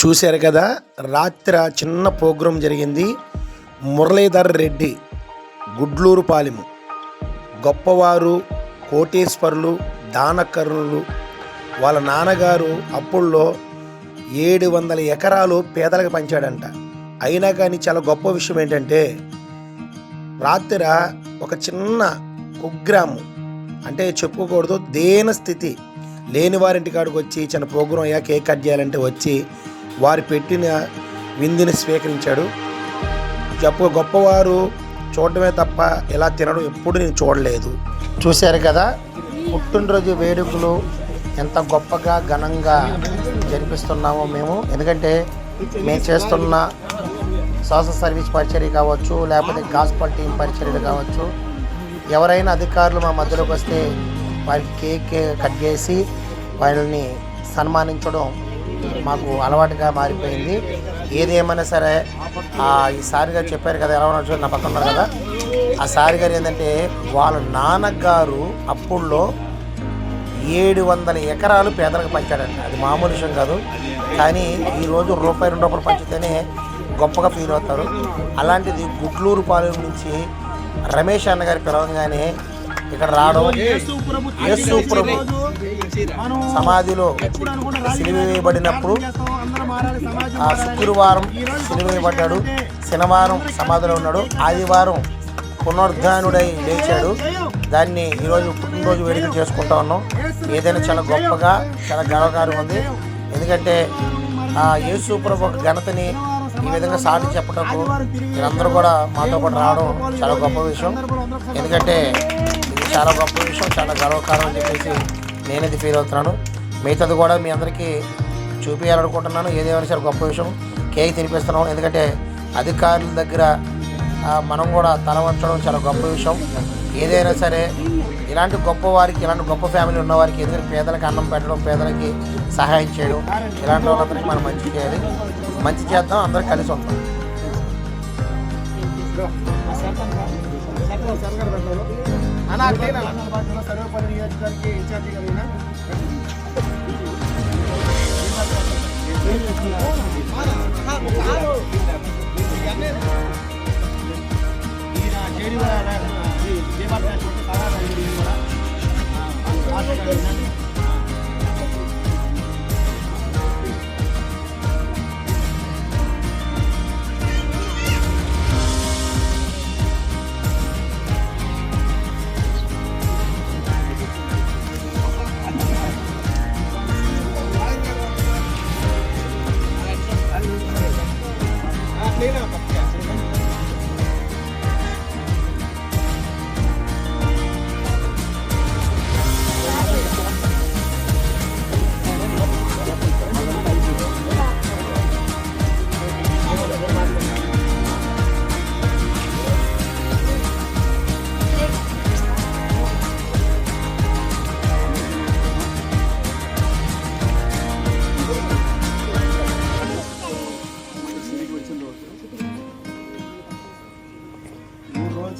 చూశారు కదా, రాత్రి చిన్న ప్రోగ్రాం జరిగింది. మురళీధర్ రెడ్డి గుడ్లూరుపాలెము గొప్పవారు, కోటేశ్వరులు, దానకర్ణులు. వాళ్ళ నాన్నగారు అప్పుల్లో 700 ఎకరాలు పేదలకు పంచాడంట. అయినా కానీ చాలా గొప్ప విషయం ఏంటంటే, రాత్రి ఒక చిన్న కుగ్రామం అంటే చెప్పుకోకూడదు, దేన స్థితి లేని వారింటి కాడికి వచ్చి చిన్న ప్రోగ్రాం అయ్యా కేక్ కట్ చేయాలంటే వచ్చి వారు పెట్టిన విందుని స్వీకరించాడు. గొప్పవారు చూడటమే తప్ప ఇలా తినడం ఎప్పుడు నేను చూడలేదు. చూశారు కదా, పుట్టినరోజు వేడుకలు ఎంత గొప్పగా ఘనంగా జరిపిస్తున్నామో మేము. ఎందుకంటే మేము చేస్తున్న సోషల్ సర్వీస్ పరిచర్య కావచ్చు, లేకపోతే గాస్పల్ టీం పరిచర్యలు కావచ్చు, ఎవరైనా అధికారులు మా మధ్యలోకి వస్తే వారికి కేక్ కట్ చేసి వాళ్ళని సన్మానించడం మాకు అలవాటుగా మారిపోయింది. ఏదేమైనా సరే ఈ సారి గారు చెప్పారు కదా, ఎలా ఉన్నారు నా పక్కన ఉన్నారు కదా, ఆ సారి గారు ఏంటంటే వాళ్ళ నాన్నగారు అప్పుల్లో 700 ఎకరాలు పేదలకు పంచాడంట. అది మామూలు విషయం కాదు. కానీ ఈరోజు ₹2 పంచితేనే గొప్పగా ఫీల్ అవుతారు. అలాంటిది గుడ్లూరుపాలెం నుంచి రమేష్ అన్న గారి పిలవంగానే ఇక్కడ రావడం, యేసు ప్రభు సమాధిలో సిలువ వేయబడినప్పుడు ఆ శుక్రవారం సిలువ వేయబడ్డాడు, శనివారం సమాధిలో ఉన్నాడు, ఆదివారం పునరుద్ధానుడై లేచాడు. దాన్ని ఈరోజు పుట్టినరోజు వేడుకలు చేసుకుంటా ఉన్నాం. ఏదైనా చాలా గొప్పగా చాలా గర్వకారం ఉంది. ఎందుకంటే ఆ యేసు ప్రభు ఘనతని ఈ విధంగా సాటి చెప్పటకు మీరందరూ కూడా మాతో పాటు రావడం చాలా గొప్ప విషయం. ఎందుకంటే ఇది చాలా గొప్ప విషయం, చాలా గర్వకారం అని చెప్పేసి నేనైతే ఫీల్ అవుతున్నాను. మిగతాది కూడా మీ అందరికీ చూపించాలనుకుంటున్నాను. ఏదేమైనా సరే గొప్ప విషయం. కేక్ తినిపిస్తున్నాం. ఎందుకంటే అధికారుల దగ్గర మనం కూడా తల వంచడం చాలా గొప్ప విషయం. ఏదైనా సరే ఇలాంటి గొప్ప వారికి, ఇలాంటి గొప్ప ఫ్యామిలీ ఉన్నవారికి, ఎందుకంటే పేదలకు అన్నం పెట్టడం, పేదలకి సహాయం చేయడం, ఇలాంటి వాళ్ళందరికీ మనం మంచి చేయాలి. మంచి చేద్దాం, అందరూ కలిసి ఉంటాం.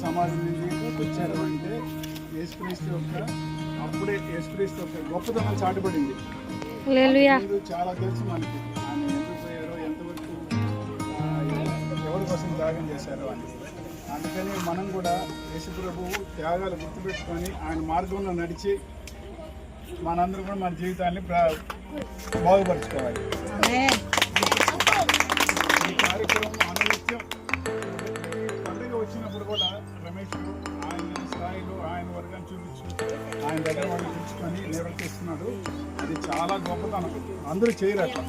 సమాజం నుంచి వచ్చారు అంటే యేసుక్రీస్తు యొక్క అప్పుడే యేసుక్రీస్తు యొక్క గొప్పతనం చాటుపడింది. చాలా తెలుసు మనకి ఆయన ఎందుకు పోయారో, ఎంతవరకు ఎవరి కోసం త్యాగం చేశారో అని. అందుకని మనం కూడా యేసు ప్రభువు త్యాగాలు గుర్తుపెట్టుకొని ఆయన మార్గంలో నడిచి మనందరూ కూడా మన జీవితాన్ని బాగుపరుచుకోవాలి. ఈ కార్యక్రమం అనునిత్యం పండుగ వచ్చినప్పుడు కూడా రమేష్ ఆయన స్థాయిలో ఆయన వర్గాన్ని చూపించు, ఆయన దగ్గర వాళ్ళు చూసుకొని నిర్వర్తిస్తున్నాడు. అది చాలా గొప్పతనం. అందరూ చేయరు అట్లా.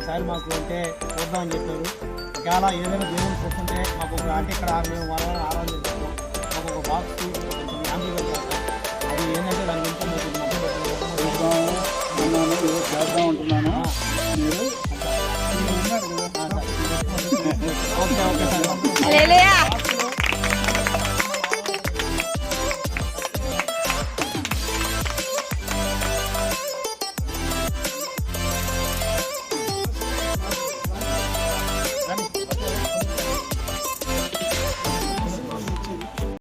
ఈసారి మాకు అంటే చూద్దామని చెప్పారు. ఒకవేళ ఏదైనా దేవుని చూస్తుంటే మాకు ఒక అంటే ఇక్కడ మేము వాళ్ళని ఆరాధన చేస్తాం. మాకు ఒక బాక్స్ యాంప్లిఫై చేస్తాం. అది ఏంటంటే దాని గురించి చేద్దాం ఉంటున్నాను. మీరు ఓకే ఓకే సార్.